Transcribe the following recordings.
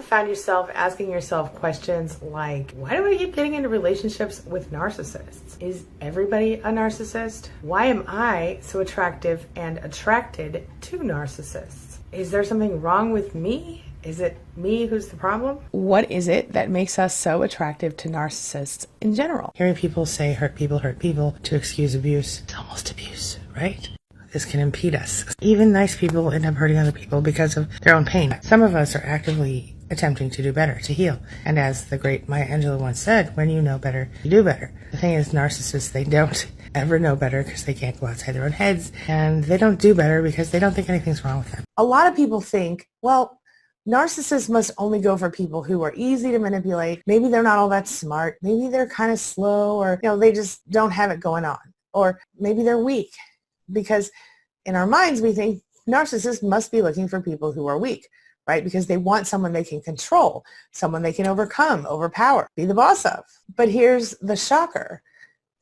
found yourself asking yourself questions like, why do I keep getting into relationships with narcissists? Is everybody a narcissist? Why am I so attractive and attracted to narcissists? Is there something wrong with me? Is it me who's the problem? What is it that makes us so attractive to narcissists in general? Hearing people say hurt people to excuse abuse, it's almost abuse, right? This can impede us. Even nice people end up hurting other people because of their own pain. Some of us are actively attempting to do better, to heal. And as the great Maya Angelou once said, when you know better, you do better. The thing is, narcissists, they don't ever know better because they can't go outside their own heads. And they don't do better because they don't think anything's wrong with them. A lot of people think, well, narcissists must only go for people who are easy to manipulate. Maybe they're not all that smart. Maybe they're kind of slow, or they just don't have it going on. Or maybe they're weak. Because in our minds, we think narcissists must be looking for people who are weak, right? Because they want someone they can control, someone they can overcome, overpower, be the boss of. But here's the shocker.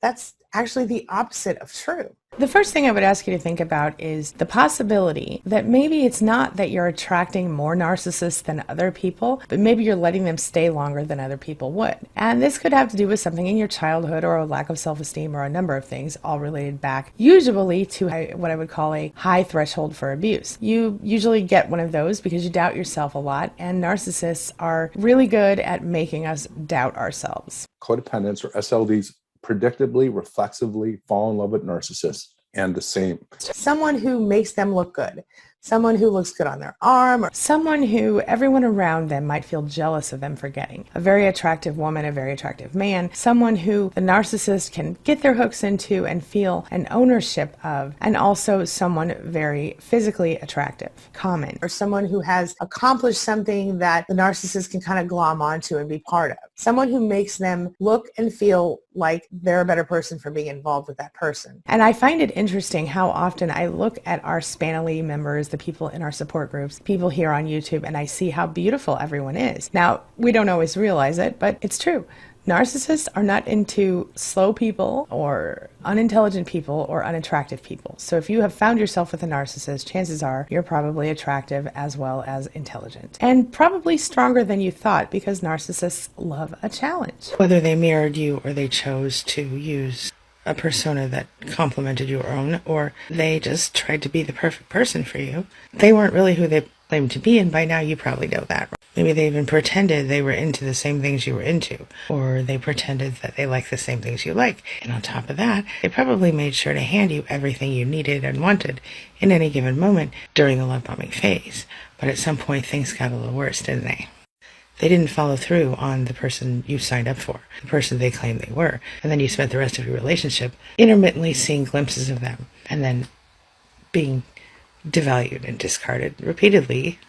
That's actually the opposite of true. The first thing I would ask you to think about is the possibility that maybe it's not that you're attracting more narcissists than other people, but maybe you're letting them stay longer than other people would. And this could have to do with something in your childhood or a lack of self-esteem or a number of things, all related back usually to what I would call a high threshold for abuse. You usually get one of those because you doubt yourself a lot, and narcissists are really good at making us doubt ourselves. Codependents or SLDs predictably, reflexively fall in love with narcissists, and the same. Someone who makes them look good. Someone who looks good on their arm, or someone who everyone around them might feel jealous of them for getting. A very attractive woman, a very attractive man, someone who the narcissist can get their hooks into and feel an ownership of, and also someone very physically attractive, common, or someone who has accomplished something that the narcissist can kind of glom onto and be part of. Someone who makes them look and feel like they're a better person for being involved with that person. And I find it interesting how often I look at our Spanily members, the people in our support groups, people here on YouTube, and I see how beautiful everyone is. Now, we don't always realize it, but it's true. Narcissists are not into slow people or unintelligent people or unattractive people. So if you have found yourself with a narcissist, chances are you're probably attractive as well as intelligent. And probably stronger than you thought, because narcissists love a challenge. Whether they mirrored you or they chose to use a persona that complemented your own, or they just tried to be the perfect person for you, they weren't really who they claimed to be, and by now you probably know that. Maybe they even pretended they were into the same things you were into, or they pretended that they liked the same things you like. And on top of that, they probably made sure to hand you everything you needed and wanted in any given moment during the love bombing phase. But at some point, things got a little worse, didn't they? They didn't follow through on the person you signed up for, the person they claimed they were. And then you spent the rest of your relationship intermittently seeing glimpses of them, and then being devalued and discarded repeatedly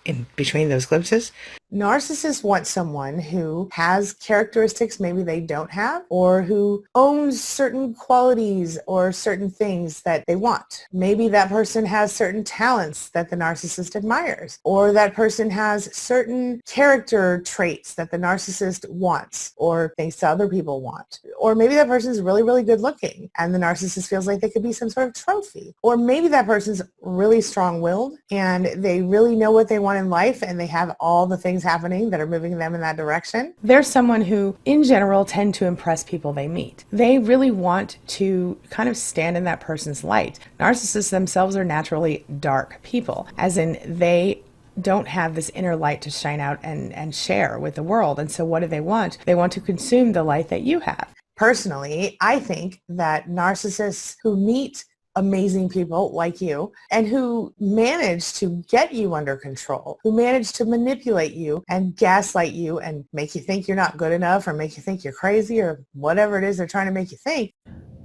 in between those glimpses. Narcissists want someone who has characteristics maybe they don't have, or who owns certain qualities or certain things that they want. Maybe that person has certain talents that the narcissist admires, or that person has certain character traits that the narcissist wants or thinks that other people want. Or maybe that person's really, really good looking and the narcissist feels like they could be some sort of trophy. Or maybe that person's really strong-willed and they really know what they want in life and they have all the things happening that are moving them in that direction. They're someone who, in general, tend to impress people they meet. They really want to kind of stand in that person's light. Narcissists themselves are naturally dark people, as in they don't have this inner light to shine out and share with the world. And so what do they want? They want to consume the light that you have. Personally, I think that narcissists who meet amazing people like you and who manage to get you under control, who manage to manipulate you and gaslight you and make you think you're not good enough or make you think you're crazy or whatever it is they're trying to make you think.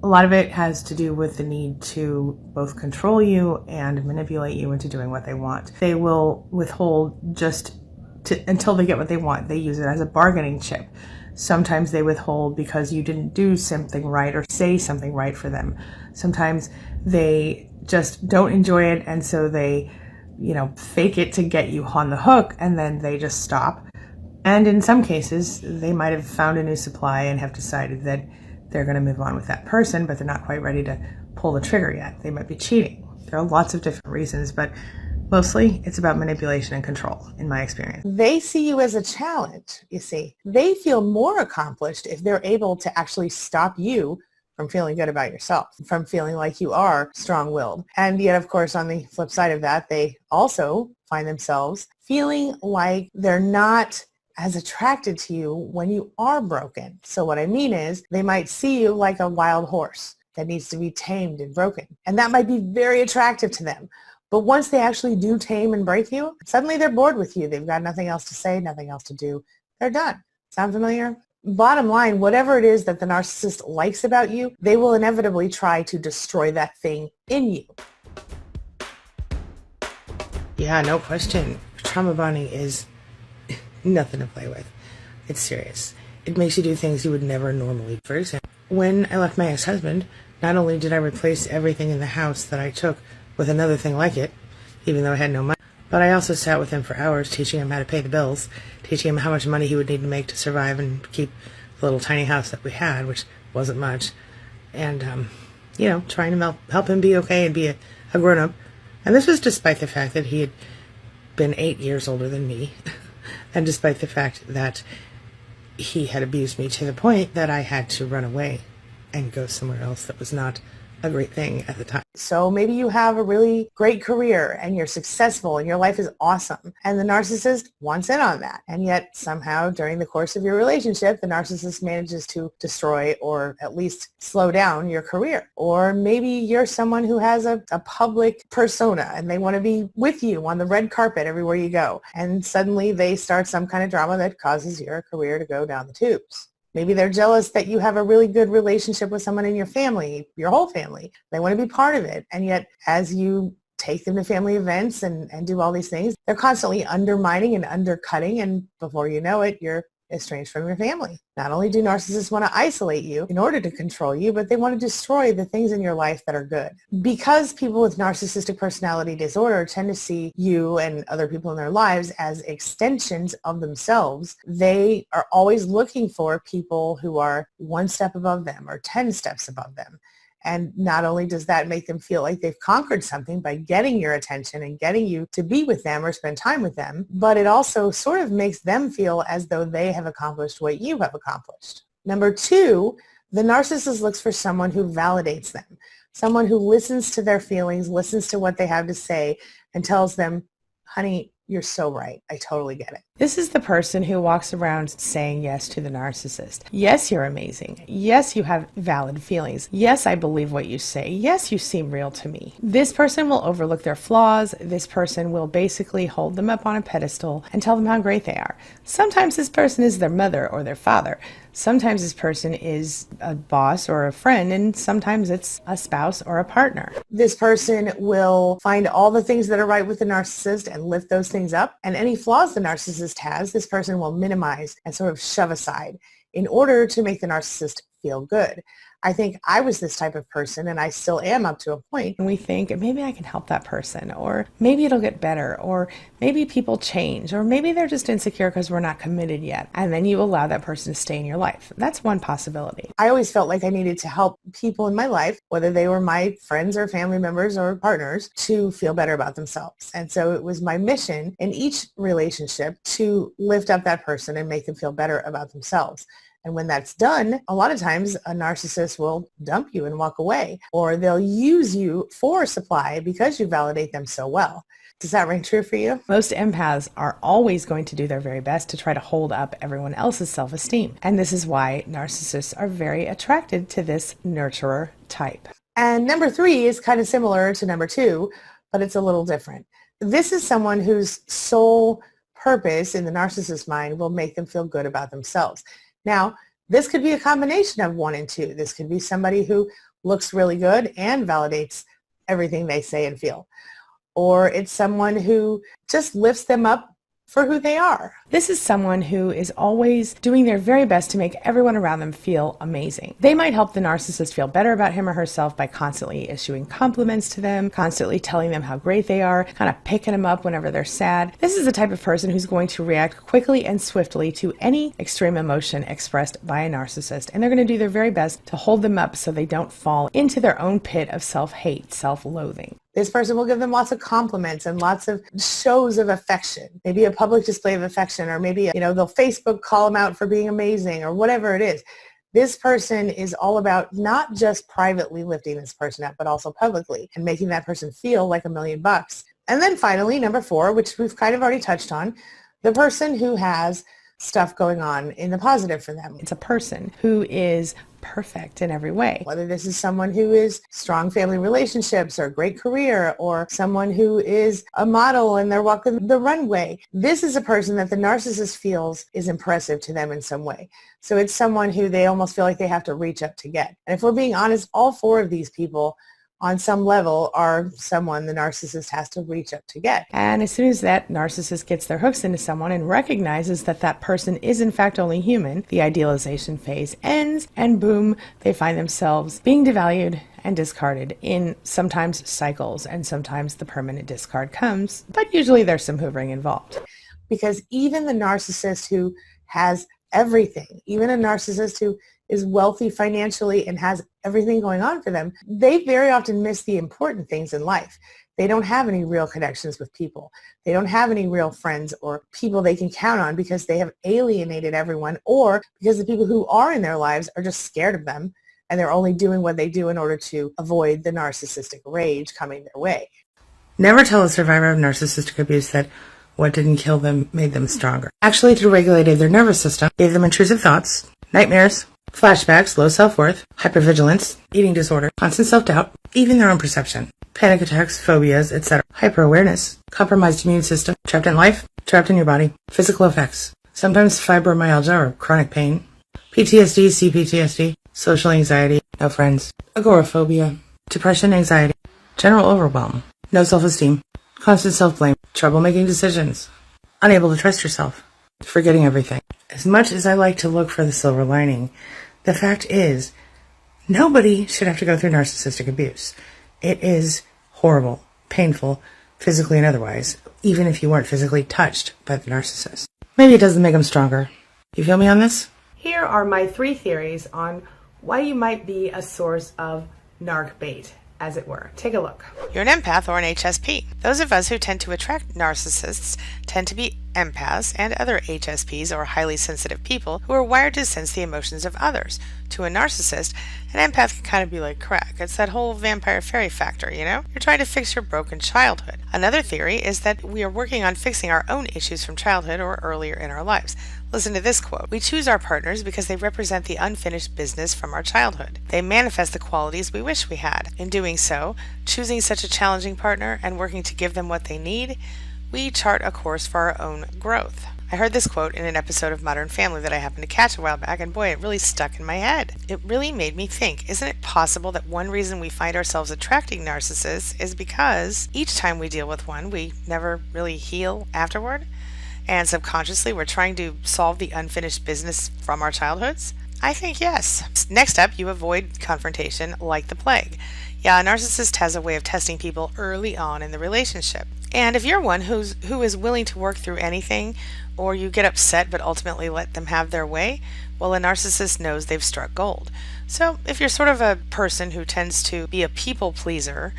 A lot of it has to do with the need to both control you and manipulate you into doing what they want. They will withhold until they get what they want. They use it as a bargaining chip. Sometimes they withhold because you didn't do something right or say something right for them. Sometimes they just don't enjoy it, and so they, fake it to get you on the hook, and then they just stop. And in some cases, they might have found a new supply and have decided that they're going to move on with that person, but they're not quite ready to pull the trigger yet. They might be cheating. There are lots of different reasons, but Mostly, it's about manipulation and control, in my experience. They see you as a challenge, you see. They feel more accomplished if they're able to actually stop you from feeling good about yourself, from feeling like you are strong-willed. And yet, of course, on the flip side of that, they also find themselves feeling like they're not as attracted to you when you are broken. So what I mean is they might see you like a wild horse that needs to be tamed and broken. And that might be very attractive to them. But once they actually do tame and break you, suddenly they're bored with you. They've got nothing else to say, nothing else to do. They're done. Sound familiar? Bottom line, whatever it is that the narcissist likes about you, they will inevitably try to destroy that thing in you. Yeah, no question. Trauma bonding is nothing to play with. It's serious. It makes you do things you would never normally. For example, when I left my ex-husband, not only did I replace everything in the house that I took with another thing like it, even though I had no money, but I also sat with him for hours teaching him how to pay the bills, teaching him how much money he would need to make to survive and keep the little tiny house that we had, which wasn't much, and, trying to help him be okay and be a grown-up. And this was despite the fact that he had been 8 years older than me, and despite the fact that he had abused me to the point that I had to run away and go somewhere else that was not a great thing at the time. So maybe you have a really great career and you're successful and your life is awesome and the narcissist wants in on that. And yet somehow during the course of your relationship, the narcissist manages to destroy or at least slow down your career. Or maybe you're someone who has a public persona and they want to be with you on the red carpet everywhere you go. And suddenly they start some kind of drama that causes your career to go down the tubes. Maybe they're jealous that you have a really good relationship with someone in your family, your whole family. They want to be part of it. And yet, as you take them to family events and do all these things, they're constantly undermining and undercutting. And before you know it, you're estranged from your family. Not only do narcissists want to isolate you in order to control you, but they want to destroy the things in your life that are good. Because people with narcissistic personality disorder tend to see you and other people in their lives as extensions of themselves, they are always looking for people who are one step above them or 10 steps above them. And not only does that make them feel like they've conquered something by getting your attention and getting you to be with them or spend time with them, but it also sort of makes them feel as though they have accomplished what you have accomplished. Number two, the narcissist looks for someone who validates them, someone who listens to their feelings, listens to what they have to say, and tells them, honey, you're so right. I totally get it. This is the person who walks around saying yes to the narcissist. Yes, you're amazing. Yes, you have valid feelings. Yes, I believe what you say. Yes, you seem real to me. This person will overlook their flaws. This person will basically hold them up on a pedestal and tell them how great they are. Sometimes this person is their mother or their father. Sometimes this person is a boss or a friend, and sometimes it's a spouse or a partner. This person will find all the things that are right with the narcissist and lift those things up, and any flaws the narcissist has, this person will minimize and sort of shove aside in order to make the narcissist feel good. I think I was this type of person, and I still am up to a point. And we think, maybe I can help that person, or maybe it'll get better, or maybe people change, or maybe they're just insecure because we're not committed yet. And then you allow that person to stay in your life. That's one possibility. I always felt like I needed to help people in my life, whether they were my friends or family members or partners, to feel better about themselves. And so it was my mission in each relationship to lift up that person and make them feel better about themselves. And when that's done, a lot of times a narcissist will dump you and walk away, or they'll use you for supply because you validate them so well. Does that ring true for you? Most empaths are always going to do their very best to try to hold up everyone else's self-esteem. And this is why narcissists are very attracted to this nurturer type. And number three is kind of similar to number two, but it's a little different. This is someone whose sole purpose in the narcissist's mind will make them feel good about themselves. Now, this could be a combination of one and two. This could be somebody who looks really good and validates everything they say and feel. Or it's someone who just lifts them up for who they are. This is someone who is always doing their very best to make everyone around them feel amazing. They might help the narcissist feel better about him or herself by constantly issuing compliments to them, constantly telling them how great they are, kind of picking them up whenever they're sad. This is the type of person who's going to react quickly and swiftly to any extreme emotion expressed by a narcissist, and they're going to do their very best to hold them up so they don't fall into their own pit of self-hate, self-loathing. This person will give them lots of compliments and lots of shows of affection, maybe a public display of affection, or maybe, they'll Facebook call them out for being amazing or whatever it is. This person is all about not just privately lifting this person up, but also publicly and making that person feel like $1,000,000. And then finally, number 4, which we've kind of already touched on, the person who has stuff going on in the positive for them. It's a person who is perfect in every way. Whether this is someone who is strong family relationships or a great career, or someone who is a model and they're walking the runway. This is a person that the narcissist feels is impressive to them in some way. So it's someone who they almost feel like they have to reach up to get. And if we're being honest, all 4 of these people on some level are someone the narcissist has to reach up to get. And as soon as that narcissist gets their hooks into someone and recognizes that that person is in fact only human, the idealization phase ends, and boom, they find themselves being devalued and discarded in sometimes cycles, and sometimes the permanent discard comes, but usually there's some hoovering involved. Because even the narcissist who has everything, even a narcissist who is wealthy financially and has everything going on for them, they very often miss the important things in life. They don't have any real connections with people. They don't have any real friends or people they can count on because they have alienated everyone, or because the people who are in their lives are just scared of them and they're only doing what they do in order to avoid the narcissistic rage coming their way. Never tell a survivor of narcissistic abuse that what didn't kill them made them stronger. Actually, it regulated their nervous system, gave them intrusive thoughts, nightmares, flashbacks, low self-worth, hypervigilance, eating disorder, constant self-doubt, even their own perception, panic attacks, phobias, etc., hyper-awareness, compromised immune system, trapped in life, trapped in your body, physical effects, sometimes fibromyalgia or chronic pain, PTSD, CPTSD, social anxiety, no friends, agoraphobia, depression, anxiety, general overwhelm, no self-esteem, constant self-blame, trouble making decisions, unable to trust yourself, forgetting everything. As much as I like to look for the silver lining, the fact is, nobody should have to go through narcissistic abuse. It is horrible, painful, physically and otherwise, even if you weren't physically touched by the narcissist. Maybe it doesn't make them stronger. You feel me on this? Here are my 3 theories on why you might be a source of narc bait, as it were. Take a look. You're an empath or an HSP. Those of us who tend to attract narcissists tend to be empaths and other HSPs, or highly sensitive people who are wired to sense the emotions of others. To a narcissist, an empath can kind of be like crack. It's that whole vampire fairy factor, You're trying to fix your broken childhood. Another theory is that we are working on fixing our own issues from childhood or earlier in our lives. Listen to this quote. We choose our partners because they represent the unfinished business from our childhood. They manifest the qualities we wish we had. In doing so, choosing such a challenging partner and working to give them what they need, we chart a course for our own growth. I heard this quote in an episode of Modern Family that I happened to catch a while back, and boy, it really stuck in my head. It really made me think, isn't it possible that one reason we find ourselves attracting narcissists is because each time we deal with one, we never really heal afterward? And subconsciously, we're trying to solve the unfinished business from our childhoods? I think yes. Next up, you avoid confrontation like the plague. Yeah, a narcissist has a way of testing people early on in the relationship. And if you're one who is willing to work through anything, or you get upset but ultimately let them have their way, well, a narcissist knows they've struck gold. So if you're sort of a person who tends to be a people pleaser,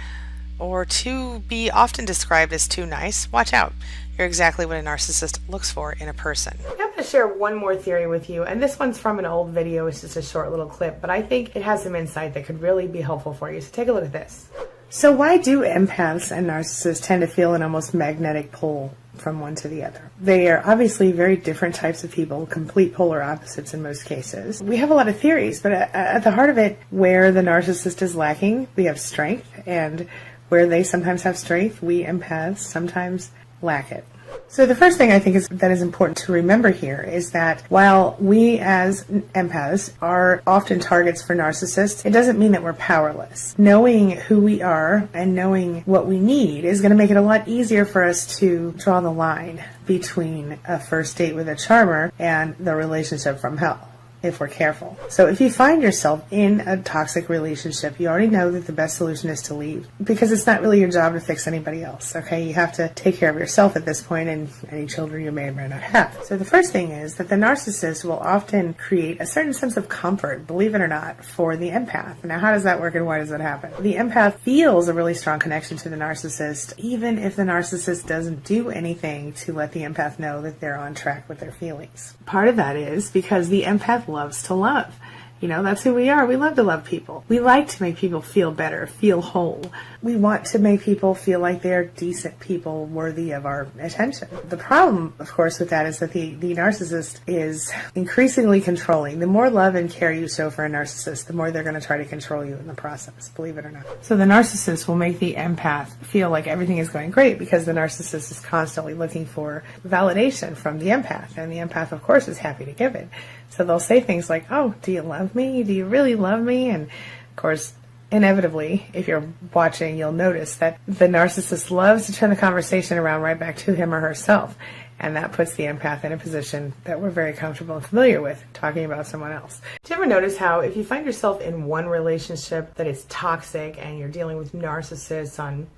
or to be often described as too nice, watch out. You're exactly what a narcissist looks for in a person. I'm going to share one more theory with you, and this one's from an old video. It's just a short little clip, but I think it has some insight that could really be helpful for you. So take a look at this. So why do empaths and narcissists tend to feel an almost magnetic pull from one to the other? They are obviously very different types of people, complete polar opposites in most cases. We have a lot of theories, but at the heart of it, where the narcissist is lacking, we have strength, and where they sometimes have strength, we empaths sometimes lack it. So the first thing I think that is important to remember here is that while we as empaths are often targets for narcissists, it doesn't mean that we're powerless. Knowing who we are and knowing what we need is going to make it a lot easier for us to draw the line between a first date with a charmer and the relationship from hell. if we're careful. So if you find yourself in a toxic relationship, you already know that the best solution is to leave, because it's not really your job to fix anybody else, okay? You have to take care of yourself at this point and any children you may or may not have. So the first thing is that the narcissist will often create a certain sense of comfort, believe it or not, for the empath. Now, how does that work and why does that happen? The empath feels a really strong connection to the narcissist, even if the narcissist doesn't do anything to let the empath know that they're on track with their feelings. Part of that is because the empath loves to love. You know, that's who we are. We love to love people. We like to make people feel better, feel whole. We want to make people feel like they're decent people worthy of our attention. The problem, of course, with that is that the narcissist is increasingly controlling. The more love and care you show for a narcissist, the more they're going to try to control you in the process, believe it or not. So the narcissist will make the empath feel like everything is going great because the narcissist is constantly looking for validation from the empath. And the empath, of course, is happy to give it. So they'll say things like, oh, do you love me? Do you really love me? And of course, inevitably, if you're watching, you'll notice that the narcissist loves to turn the conversation around right back to him or herself. And that puts the empath in a position that we're very comfortable and familiar with, talking about someone else. Do you ever notice how if you find yourself in one relationship that is toxic and you're dealing with narcissists on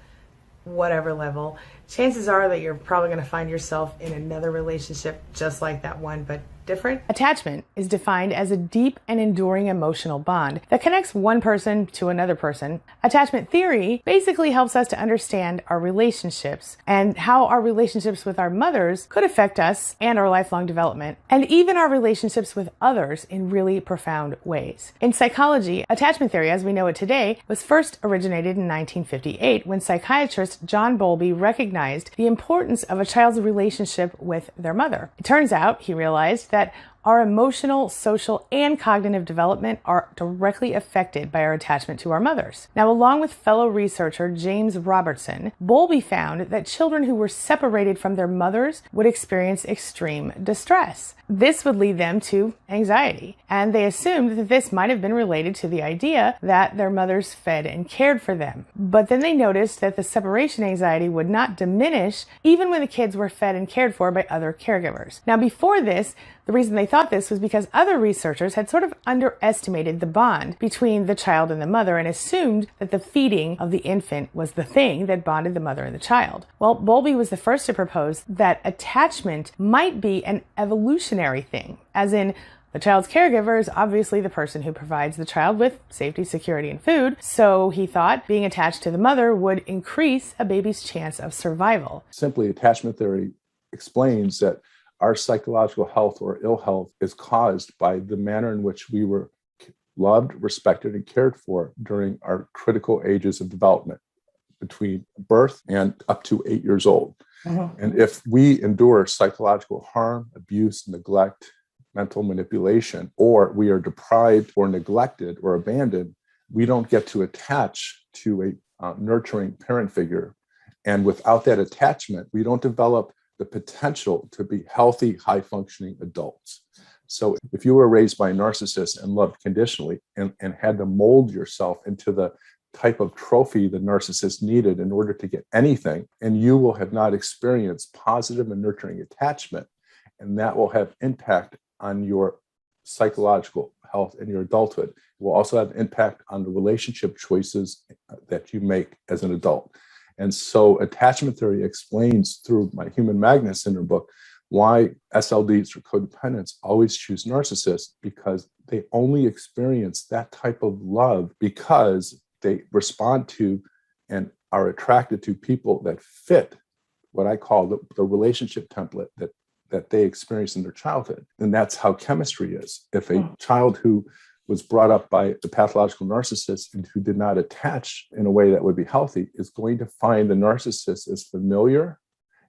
whatever level, chances are that you're probably going to find yourself in another relationship just like that one, but different? Attachment is defined as a deep and enduring emotional bond that connects one person to another person. Attachment theory basically helps us to understand our relationships and how our relationships with our mothers could affect us and our lifelong development, and even our relationships with others in really profound ways. In psychology, attachment theory, as we know it today, was first originated in 1958 when psychiatrist John Bowlby recognized the importance of a child's relationship with their mother. It turns out, he realized that our emotional, social, and cognitive development are directly affected by our attachment to our mothers. Now, along with fellow researcher James Robertson, Bowlby found that children who were separated from their mothers would experience extreme distress. This would lead them to anxiety, and they assumed that this might have been related to the idea that their mothers fed and cared for them. But then they noticed that the separation anxiety would not diminish even when the kids were fed and cared for by other caregivers. Now, before this, the reason they thought this was because other researchers had sort of underestimated the bond between the child and the mother and assumed that the feeding of the infant was the thing that bonded the mother and the child. Well, Bowlby was the first to propose that attachment might be an evolutionary thing, as in the child's caregiver is obviously the person who provides the child with safety, security, and food, so he thought being attached to the mother would increase a baby's chance of survival. Simply, attachment theory explains that our psychological health or ill health is caused by the manner in which we were loved, respected, and cared for during our critical ages of development, between birth and up to 8 years old. And if we endure psychological harm, abuse, neglect, mental manipulation, or we are deprived or neglected or abandoned, we don't get to attach to a nurturing parent figure. And without that attachment, we don't develop the potential to be healthy, high-functioning adults. So if you were raised by a narcissist and loved conditionally and had to mold yourself into the type of trophy the narcissist needed in order to get anything, and you will have not experienced positive and nurturing attachment, and that will have impact on your psychological health in your adulthood. It will also have impact on the relationship choices that you make as an adult. And so attachment theory explains through my Human Magnet Syndrome book why SLDs or codependents always choose narcissists, because they only experience that type of love because they respond to and are attracted to people that fit what I call the relationship template that they experienced in their childhood. And that's how chemistry is. If a child who was brought up by the pathological narcissist and who did not attach in a way that would be healthy is going to find the narcissist as familiar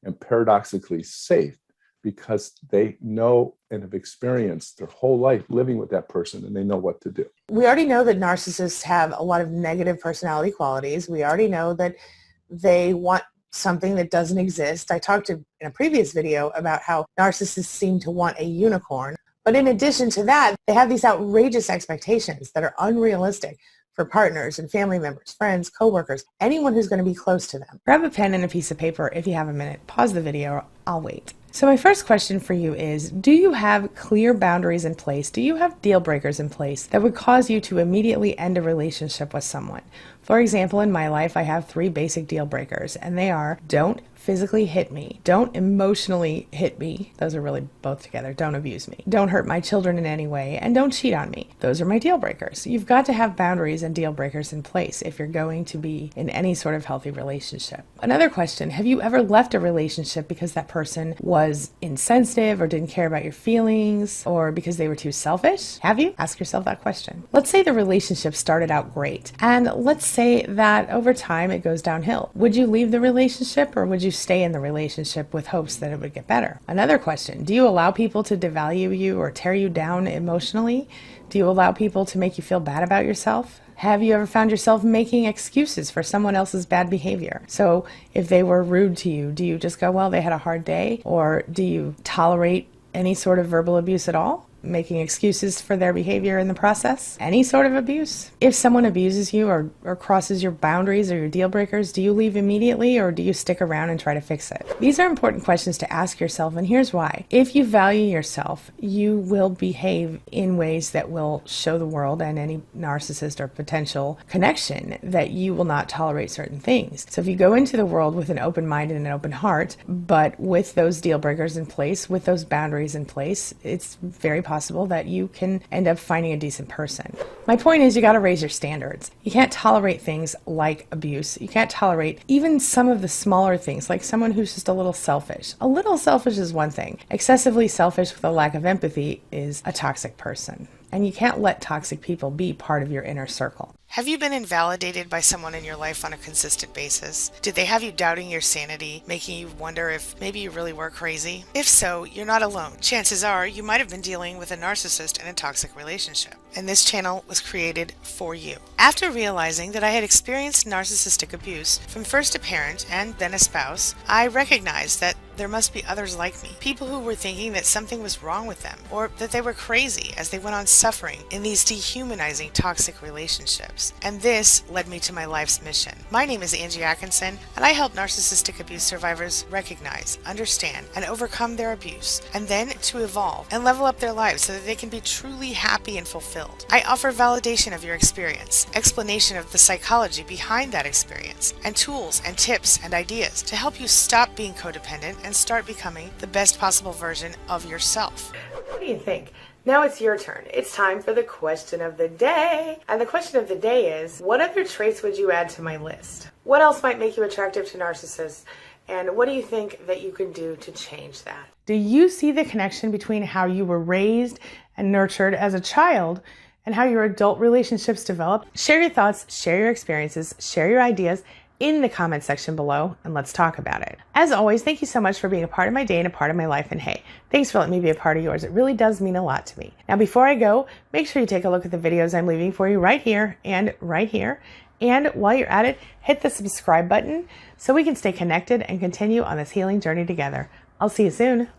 and paradoxically safe, because they know and have experienced their whole life living with that person and they know what to do. We already know that narcissists have a lot of negative personality qualities. We already know that they want something that doesn't exist. I talked in a previous video about how narcissists seem to want a unicorn. But in addition to that, they have these outrageous expectations that are unrealistic for partners and family members, friends, coworkers, anyone who's going to be close to them. Grab a pen and a piece of paper if you have a minute. Pause the video. I'll wait. So my first question for you is, do you have clear boundaries in place? Do you have deal breakers in place that would cause you to immediately end a relationship with someone? For example, in my life, I have 3 basic deal breakers, and they are: don't physically hit me, don't emotionally hit me, those are really both together, don't abuse me, don't hurt my children in any way, and don't cheat on me. Those are my deal breakers. You've got to have boundaries and deal breakers in place if you're going to be in any sort of healthy relationship. Another question: have you ever left a relationship because that person was insensitive or didn't care about your feelings, or because they were too selfish? Have you? Ask yourself that question. Let's say the relationship started out great, and let's say that over time it goes downhill. Would you leave the relationship, or would you stay in the relationship with hopes that it would get better? Another question: do you allow people to devalue you or tear you down emotionally? Do you allow people to make you feel bad about yourself? Have you ever found yourself making excuses for someone else's bad behavior? So if they were rude to you, do you just go, well, they had a hard day? Or do you tolerate any sort of verbal abuse at all, making excuses for their behavior in the process? Any sort of abuse? If someone abuses you or crosses your boundaries or your deal breakers, do you leave immediately, or do you stick around and try to fix it? These are important questions to ask yourself, and here's why. If you value yourself, you will behave in ways that will show the world and any narcissist or potential connection that you will not tolerate certain things. So if you go into the world with an open mind and an open heart, but with those deal breakers in place, with those boundaries in place, it's very possible that you can end up finding a decent person. My point is, you got to raise your standards. You can't tolerate things like abuse. You can't tolerate even some of the smaller things, like someone who's just a little selfish. A little selfish is one thing. Excessively selfish with a lack of empathy is a toxic person. And you can't let toxic people be part of your inner circle. Have you been invalidated by someone in your life on a consistent basis? Did they have you doubting your sanity, making you wonder if maybe you really were crazy? If so, you're not alone. Chances are you might have been dealing with a narcissist in a toxic relationship, and this channel was created for you. After realizing that I had experienced narcissistic abuse from first a parent and then a spouse, I recognized that there must be others like me, people who were thinking that something was wrong with them, or that they were crazy as they went on suffering in these dehumanizing toxic relationships. And this led me to my life's mission. My name is Angie Atkinson, and I help narcissistic abuse survivors recognize, understand, and overcome their abuse, and then to evolve and level up their lives so that they can be truly happy and fulfilled. I offer validation of your experience, explanation of the psychology behind that experience, and tools and tips and ideas to help you stop being codependent and start becoming the best possible version of yourself. What do you think? Now it's your turn. It's time for the question of the day. And the question of the day is, what other traits would you add to my list? What else might make you attractive to narcissists? And what do you think that you can do to change that? Do you see the connection between how you were raised and nurtured as a child and how your adult relationships developed? Share your thoughts, share your experiences, share your ideas in the comment section below, and let's talk about it. As always, thank you so much for being a part of my day and a part of my life, and hey, thanks for letting me be a part of yours. It really does mean a lot to me. Now, before I go, make sure you take a look at the videos I'm leaving for you right here and right here. And while you're at it, hit the subscribe button so we can stay connected and continue on this healing journey together. I'll see you soon.